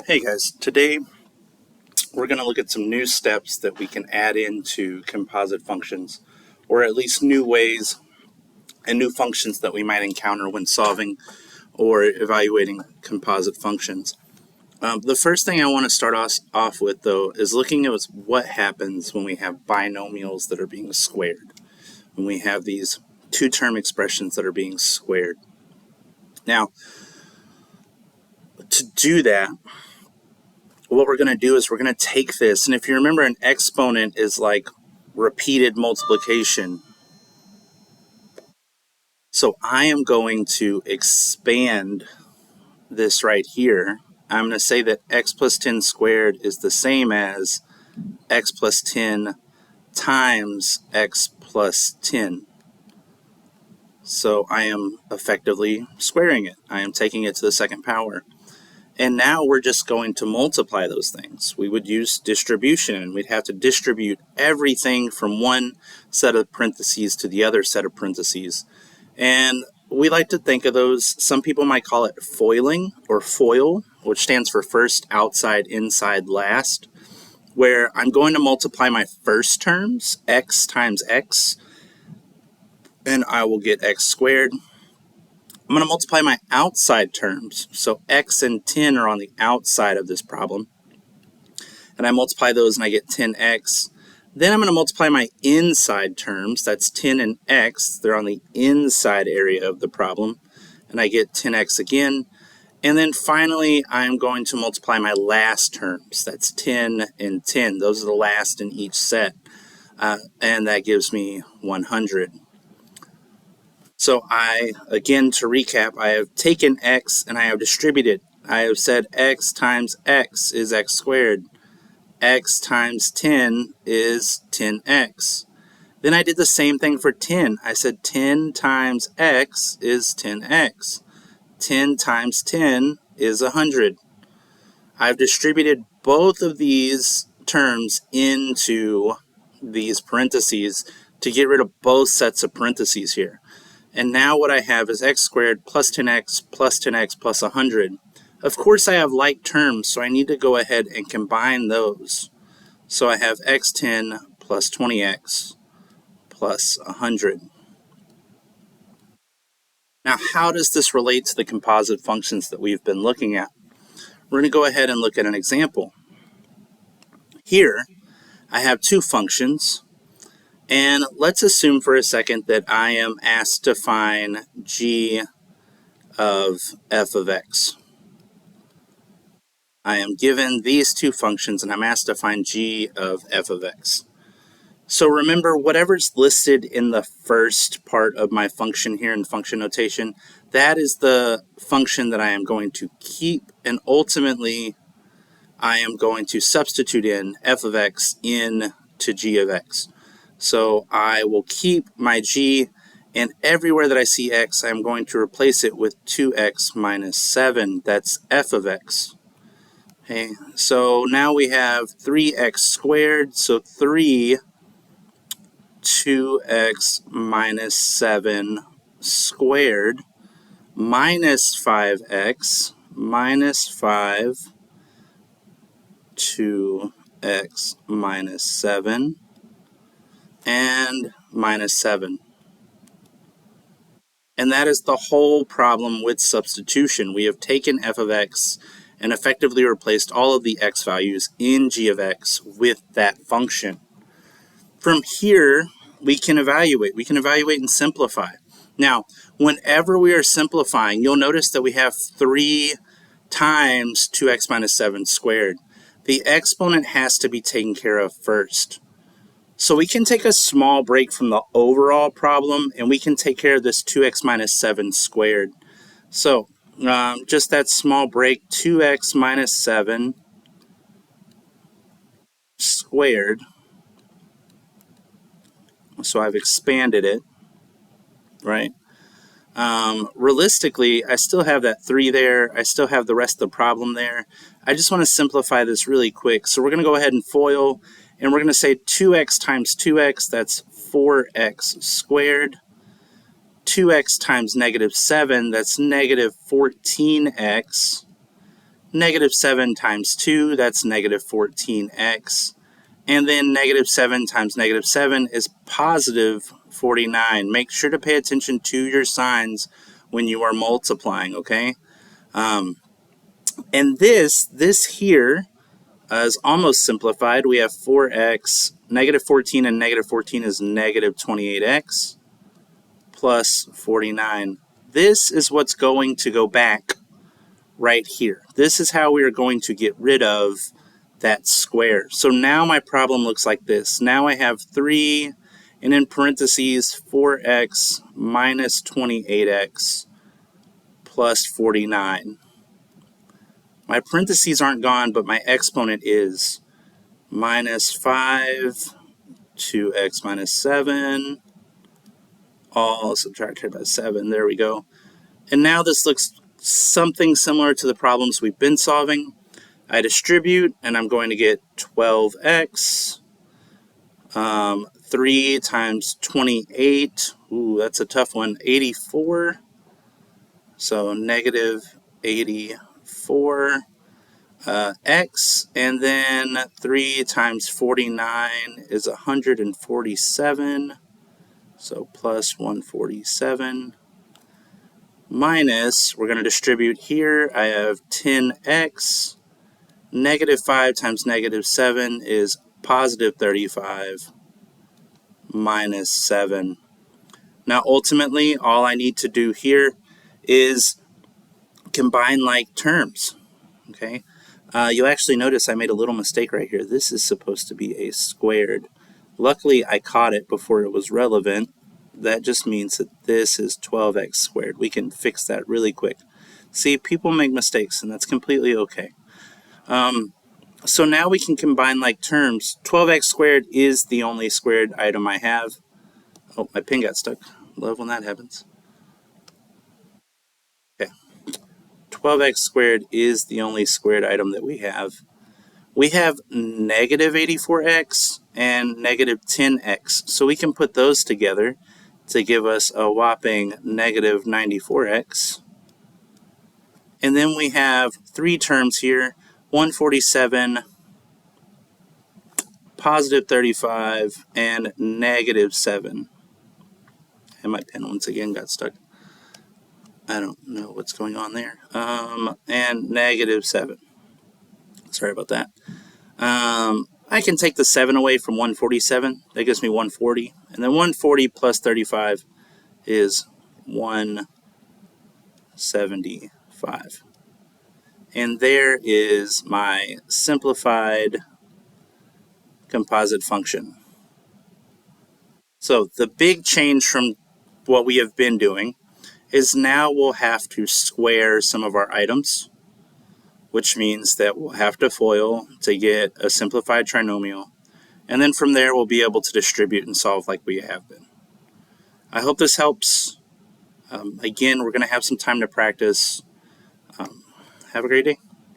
Hey guys, today we're going to look at some new steps that we can add into composite functions, or at least new ways and new functions that we might encounter when solving or evaluating composite functions. The first thing I want to start off with, though, is looking at what happens when we have binomials that are being squared, when we have these two-term expressions that are being squared. Now, to do that, what we're going to do is we're going to take this, and if you remember, an exponent is like repeated multiplication. So I am going to expand this right here. I'm going to say that x plus 10 squared is the same as x plus 10 times x plus 10. So I am effectively squaring it. I am taking it to the second power. And now we're just going to multiply those things. We would use distribution. We'd have to distribute everything from one set of parentheses to the other set of parentheses. And we like to think of those, some people might call it foiling or FOIL, which stands for first, outside, inside, last, where I'm going to multiply my first terms, x times x, and I will get x squared. I'm going to multiply my outside terms, so x and 10 are on the outside of this problem, and I multiply those and I get 10x. Then I'm going to multiply my inside terms, that's 10 and x, they're on the inside area of the problem, and I get 10x again. And then finally, I'm going to multiply my last terms, that's 10 and 10, those are the last in each set, and that gives me 100. So again, to recap, I have taken x and I have distributed. I have said x times x is x squared. X times 10 is 10x. Then I did the same thing for 10. I said 10 times x is 10x. 10 times 10 is 100. I've distributed both of these terms into these parentheses to get rid of both sets of parentheses here. And now what I have is x squared plus 10x plus 10x plus 100. Of course I have like terms, so I need to go ahead and combine those. So I have x10 plus 20x plus 100. Now how does this relate to the composite functions that we've been looking at? We're going to go ahead and look at an example. Here I have two functions. And let's assume for a second that I am asked to find g of f of x. I am given these two functions and I'm asked to find g of f of x. So remember, whatever's listed in the first part of my function here in function notation, that is the function that I am going to keep, and ultimately I am going to substitute in f of x into g of x. So I will keep my g, and everywhere that I see x, I'm going to replace it with 2x minus 7. That's f of x. Okay, so now we have 3x squared, so 2x minus 7 squared minus 5x minus 5, 2x minus 7, and minus 7. And that is the whole problem with substitution. We have taken f of x and effectively replaced all of the x values in g of x with that function. From here, we can evaluate. We can evaluate and simplify. Now, whenever we are simplifying, you'll notice that we have 3 times 2x minus 7 squared. The exponent has to be taken care of first. So we can take a small break from the overall problem and we can take care of this 2x minus 7 squared. So just that small break, 2x minus 7 squared. So I've expanded it, right? Realistically, I still have that 3 there. I still have the rest of the problem there. I just want to simplify this really quick. So we're going to go ahead and FOIL. And we're going to say 2x times 2x, that's 4x squared. 2x times negative 7, that's negative 14x. Negative 7 times 2, that's negative 14x. And then negative 7 times negative 7 is positive 49. Make sure to pay attention to your signs when you are multiplying, okay? And this here is almost simplified. We have 4x, negative 14 and negative 14 is negative 28x plus 49. This is what's going to go back right here. This is how we are going to get rid of that square. So now my problem looks like this. Now I have 3 and in parentheses 4x minus 28x plus 49. My parentheses aren't gone, but my exponent is minus 5, 2x minus 7, all subtracted by 7. There we go. And now this looks something similar to the problems we've been solving. I distribute, and I'm going to get 12x, 3 times 28, ooh, that's a tough one, 84, so negative 84 x, and then 3 times 49 is 147, so plus 147, minus, we're going to distribute here, I have 10x, negative 5 times negative 7 is positive 35, minus 7. Now ultimately, all I need to do here is combine like terms, okay? You'll actually notice I made a little mistake right here. This is supposed to be a squared. Luckily, I caught it before it was relevant. That just means that this is 12x squared. We can fix that really quick. See, people make mistakes, and that's completely okay. So now we can combine like terms. 12x squared is the only squared item I have. Oh, my pen got stuck. Love when that happens. Okay. 12x squared is the only squared item that we have. We have negative 84x and negative 10x. So we can put those together to give us a whopping negative 94x. And then we have 3 terms here, 147, positive 35, and negative 7. And my pen once again got stuck. I don't know what's going on there. And negative 7. Sorry about that. I can take the 7 away from 147. That gives me 140. And then 140 plus 35 is 175. And there is my simplified composite function. So the big change from what we have been doing is now we'll have to square some of our items, which means that we'll have to FOIL to get a simplified trinomial, and then from there we'll be able to distribute and solve like we have been. I hope this helps. Again, we're going to have some time to practice. Have a great day.